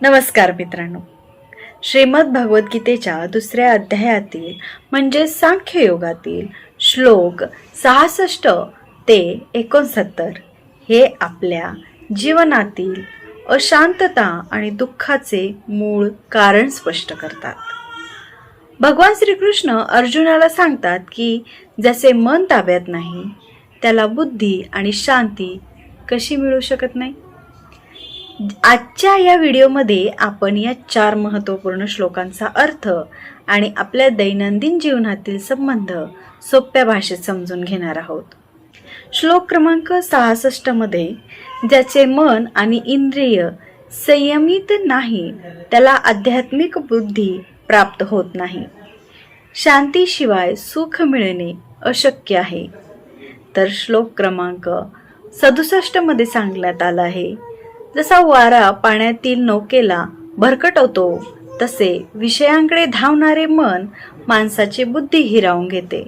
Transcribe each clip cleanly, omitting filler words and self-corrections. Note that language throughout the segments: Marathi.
नमस्कार मित्रांनो. श्रीमद भगवद्गीतेच्या दुसऱ्या अध्यायातील म्हणजे सांख्य योगातील श्लोक 66 ते 69 हे आपल्या जीवनातील अशांतता आणि दुःखाचे मूळ कारण स्पष्ट करतात. भगवान श्रीकृष्ण अर्जुनाला सांगतात की जसे मन ताब्यात नाही त्याला बुद्धी आणि शांती कशी मिळू शकत नाही. आजच्या या व्हिडिओमध्ये आपण या 4 महत्त्वपूर्ण श्लोकांचा अर्थ आणि आपल्या दैनंदिन जीवनातील संबंध सोप्या भाषेत समजून घेणार आहोत. श्लोक क्रमांक 66 मध्ये ज्याचे मन आणि इंद्रिय संयमित नाही त्याला आध्यात्मिक बुद्धी प्राप्त होत नाही. शांतीशिवाय सुख मिळणे अशक्य आहे. तर श्लोक क्रमांक 67 मध्ये सांगण्यात आलं आहे, जसा वारा पाण्यातील नौकेला भरकटवतो तसे विषयांकडे धावणारे मन माणसाची बुद्धी हिरावून घेते.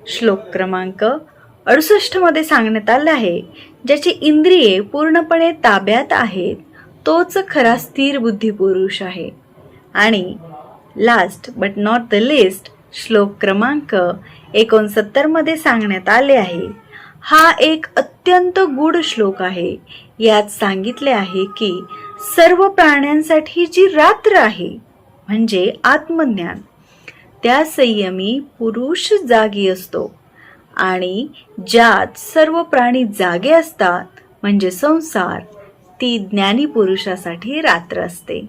श्लोक क्रमांक 68 मध्ये सांगण्यात आले आहे, ज्याची इंद्रिये पूर्णपणे ताब्यात आहेत तोच खरा स्थिर बुद्धी पुरुष आहे. आणि last but not the list श्लोक क्रमांक 69 मध्ये सांगण्यात आले आहे, हा एक अत्यंत गूढ श्लोक आहे. यात सांगितले आहे की सर्व प्राण्यांसाठी जी रात्र आहे म्हणजे आत्मज्ञान त्या संयमी पुरुष जागी असतो आणि ज्यात सर्व प्राणी जागे असतात म्हणजे संसार ती ज्ञानी पुरुषासाठी रात्र असते.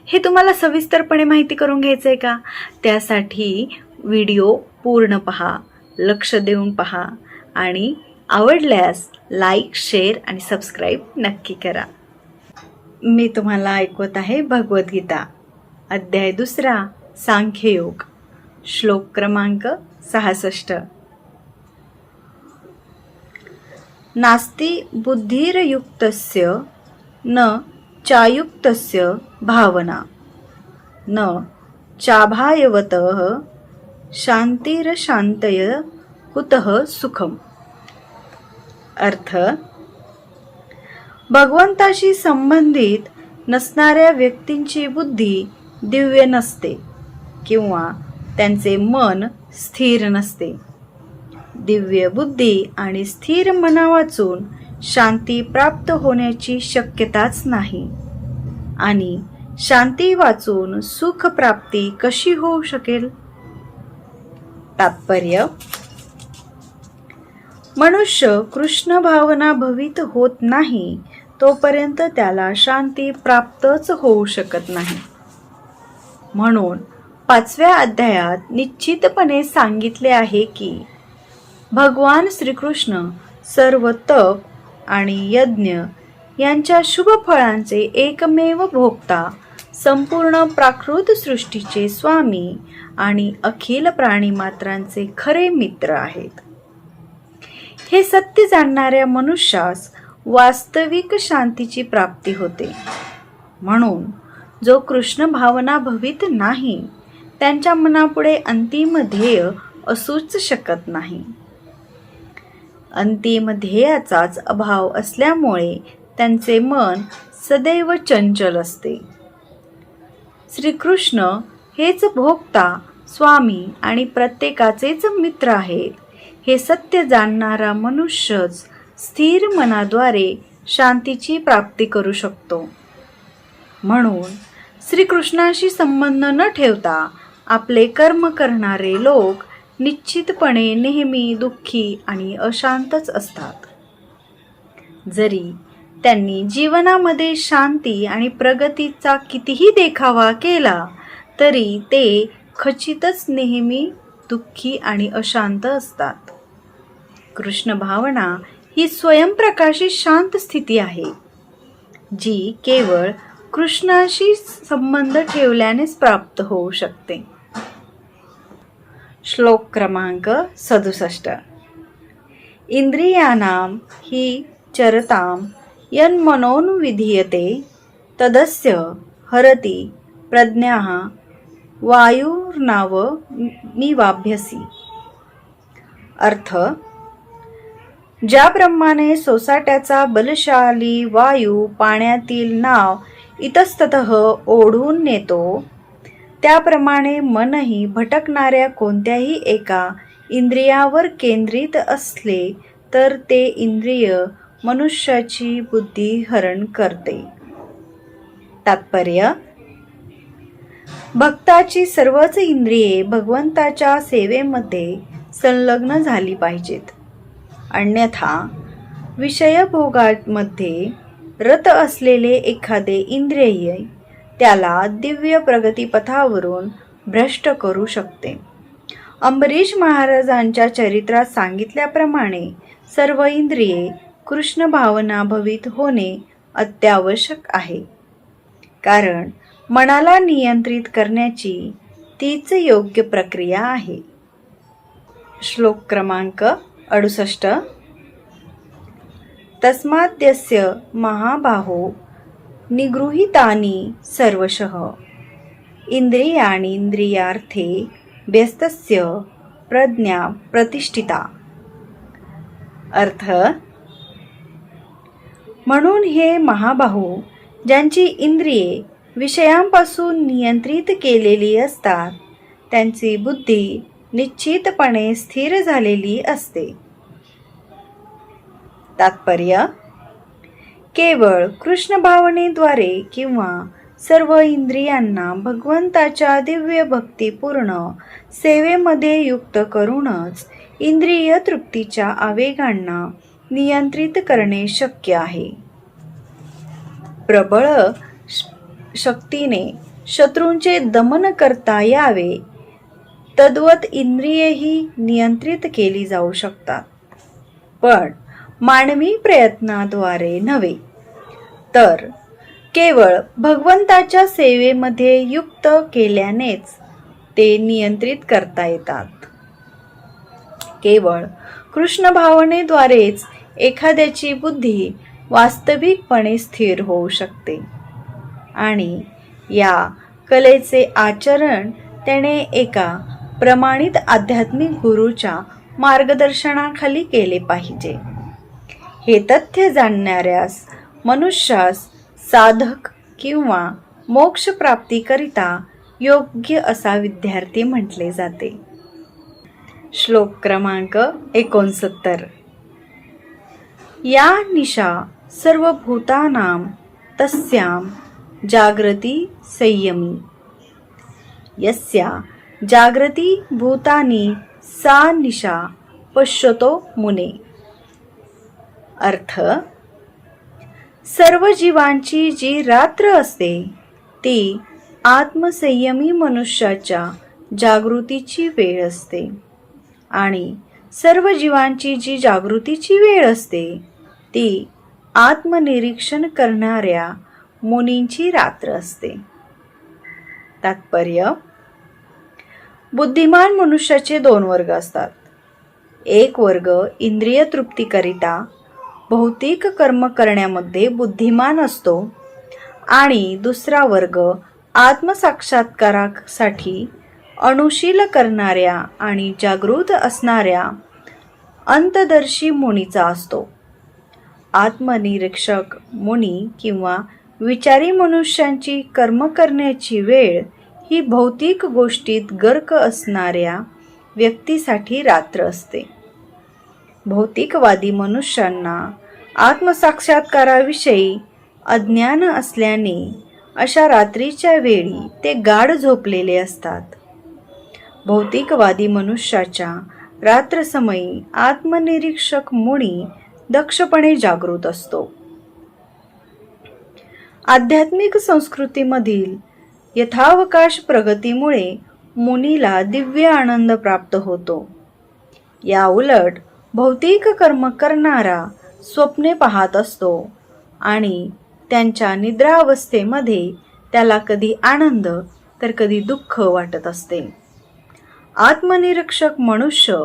हे तुम्हाला सविस्तरपणे माहिती करून घ्यायचंय का? त्यासाठी व्हिडिओ पूर्ण पहा, लक्ष देऊन पहा आणि आवडल्यास लाईक, शेअर आणि सबस्क्राईब नक्की करा. मी तुम्हाला ऐकवत आहे भगवद्गीता अध्याय 2 सांख्ययोग श्लोक क्रमांक 66. नास्ति बुद्धिर्युक्तस्य न चायुक्तस्य भावना न चाभायवतः शांतिरशांतय कुतः सुखम. अर्थ, भगवंताशी संबंधित नसणाऱ्या व्यक्तींची बुद्धी दिव्य नसते किंवा त्यांचे मन स्थिर नसते. दिव्य बुद्धी आणि स्थिर मना वाचून शांती प्राप्त होण्याची शक्यताच नाही. आणि शांती वाचून सुख प्राप्ती कशी होऊ शकेल? तात्पर्य, मनुष्य कृष्ण भावना भवित होत नाही तोपर्यंत त्याला शांती प्राप्तच होऊ शकत नाही. म्हणून 5व्या अध्यायात निश्चितपणे सांगितले आहे की भगवान श्रीकृष्ण सर्व तप आणि यज्ञ यांच्या शुभ फळांचे एकमेव भोक्ता, संपूर्ण प्राकृत सृष्टीचे स्वामी आणि अखिल प्राणीमात्रांचे खरे मित्र आहेत. हे सत्य जाणणाऱ्या मनुष्यास वास्तविक शांतीची प्राप्ती होते. म्हणून जो कृष्ण भावना भवित नाही त्यांच्या मनापुढे अंतिम ध्येय असूच शकत नाही. अंतिम ध्येयाचाच अभाव असल्यामुळे त्यांचे मन सदैव चंचल असते. श्रीकृष्ण हेच भोक्ता, स्वामी आणि प्रत्येकाचेच मित्र आहेत. हे सत्य जाणणारा मनुष्यच स्थिर मनाद्वारे शांतीची प्राप्ती करू शकतो. म्हणून श्रीकृष्णाशी संबंध न ठेवता आपले कर्म करणारे लोक निश्चितपणे नेहमी दुःखी आणि अशांतच असतात. जरी त्यांनी जीवनामध्ये शांती आणि प्रगतीचा कितीही देखावा केला तरी ते खचितच नेहमी दुःखी आणि अशांत असतात. कृष्ण भावना ही स्वयंप्रकाशित शांत स्थिती आहे जी केवळ कृष्णाशी संबंध ठेवल्यानेच प्राप्त होऊ शकते. श्लोक क्रमांक 67. इंद्रियाणाम हि चरताम यन्मनोनुविधीयते तदस्य हरति प्रज्ञाः वायुर्नाव मिवाभ्यसी. अर्थ, ज्याप्रमाणे सोसाट्याचा बलशाली वायू पाण्यातील नाव इतस्ततः ओढून नेतो, त्याप्रमाणे मनही भटकणाऱ्या कोणत्याही एका इंद्रियावर केंद्रित असले तर ते इंद्रिय मनुष्याची बुद्धी हरण करते. तात्पर्य: भक्ताची सर्वच इंद्रिये भगवंताच्या सेवेमध्ये संलग्न झाली पाहिजेत. अन्यथा विषयभोगामध्ये रत असलेले एखादे इंद्रिय त्याला दिव्य प्रगतीपथावरून भ्रष्ट करू शकते. अंबरीश महाराजांच्या चरित्रात सांगितल्याप्रमाणे सर्व इंद्रिये कृष्ण भावना भवित होणे अत्यावश्यक आहे. कारण मनाला नियंत्रित करण्याची तीच योग्य प्रक्रिया आहे. श्लोक क्रमांक 68. तस्माद्यस्य महाबाहो निगृहीतानि सर्वशः इंद्रियार्थे व्यस्तस्य प्रज्ञा प्रतिष्ठिता. अर्थ: म्हणून हे महाबाहो, ज्यांची इंद्रिये विषयांपासून नियंत्रित केलेली असतात, त्यांची बुद्धी निश्चितपणे स्थिर झालेली असते. तात्पर्य: केवळ कृष्ण भावनेद्वारे किंवा सर्व इंद्रियांना भगवंताच्या दिव्य भक्तिपूर्ण सेवेमध्ये युक्त करूनच इंद्रिय तृप्तीच्या आवेगांना नियंत्रित करणे शक्य आहे. प्रबळ शक्तीने शत्रूंचे दमन करता यावे तद्वत इंद्रियेही नियंत्रित केली जाऊ शकतात, पण मानवी प्रयत्नाद्वारे नव्हे, तर केवळ भगवंताच्या सेवेमध्ये युक्त केल्यानेच ते नियंत्रित करता येतात. केवळ कृष्ण भावनेद्वारेच एखाद्याची बुद्धी वास्तविकपणे स्थिर होऊ शकते आणि या कलेचे आचरण त्याने एका प्रमाणित आध्यात्मिक गुरूच्या मार्गदर्शनाखाली केले पाहिजे. हे तथ्य जाणणाऱ्यास मनुष्यास साधक किंवा मोक्ष प्राप्तीकरिता योग्य असा विद्यार्थी म्हटले जाते. श्लोक क्रमांक 69. या निशा सर्वभूतानां तस्यां जागृती संयमी यस्या जागृती भूतानि सा निशा पश्यतो मुने. अर्थ: सर्व जीवांची जी रात्र असते ती आत्मसंयमी मनुष्याच्या जागृतीची वेळ असते आणि सर्व जीवांची जी जागृतीची वेळ असते ती आत्मनिरीक्षण करणाऱ्या मुनींची रात्र असते. तात्पर्य: बुद्धिमान मनुष्याचे 2 वर्ग असतात. एक वर्ग इंद्रिय तृप्तीकरिता भौतिक कर्म करण्यामध्ये बुद्धिमान असतो आणि दुसरा वर्ग आत्मसाक्षात्कारासाठी अनुशील करणाऱ्या आणि जागृत असणाऱ्या अंतदर्शी मुनीचा असतो. आत्मनिरीक्षक मुनी किंवा विचारी मनुष्यांची कर्म करण्याची वेळ ही भौतिक गोष्टीत गर्क असणाऱ्या व्यक्तीसाठी रात्र असते. भौतिकवादी मनुष्यांना आत्मसाक्षात्काराविषयी अज्ञान असल्याने अशा रात्रीच्या वेळी ते गाढ झोपलेले असतात. भौतिकवादी मनुष्याच्या रात्रसमयी आत्मनिरीक्षक मुनी दक्षपणे जागृत असतो. आध्यात्मिक संस्कृतीमधील यथावकाश प्रगतीमुळे मुनीला दिव्य आनंद प्राप्त होतो. या उलट भौतिक कर्म करणारा स्वप्ने पाहत असतो आणि त्यांच्या निद्रावस्थेमध्ये त्याला कधी आनंद तर कधी दुःख वाटत असते. आत्मनिरीक्षक मनुष्य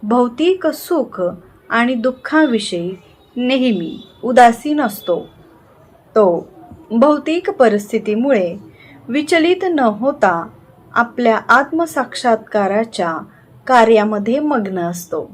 भौतिक सुख आणि दुःखाविषयी नेहमी उदासीन असतो. तो भौतिक परिस्थितीमुळे विचलित न होता आपल्या आत्मसाक्षात्काराच्या कार्यामध्ये मग्न असतो.